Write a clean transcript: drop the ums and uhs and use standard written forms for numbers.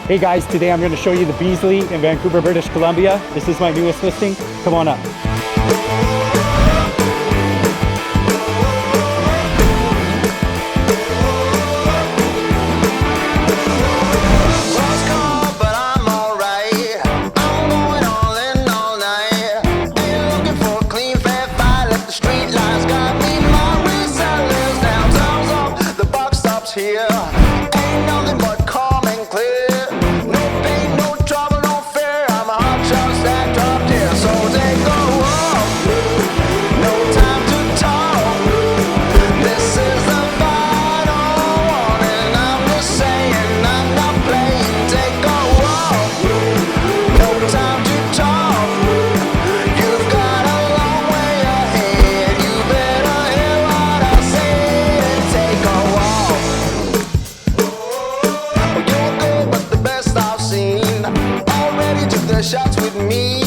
Hey guys, today I'm going to show you the Beasley in Vancouver, British Columbia. This is my newest listing. Come on up. Here ain't nothing but calm and clear. No pain, no trouble, no fear. I'm a hot shot stacked up here. So take a walk, no time to talk. This is the final warning. I'm just saying, I'm not playing. Take a walk, no time to talk. You've got a long way ahead. You better hear what I say and take a walk. You're good, but the best I've seen. Already took the shots with me.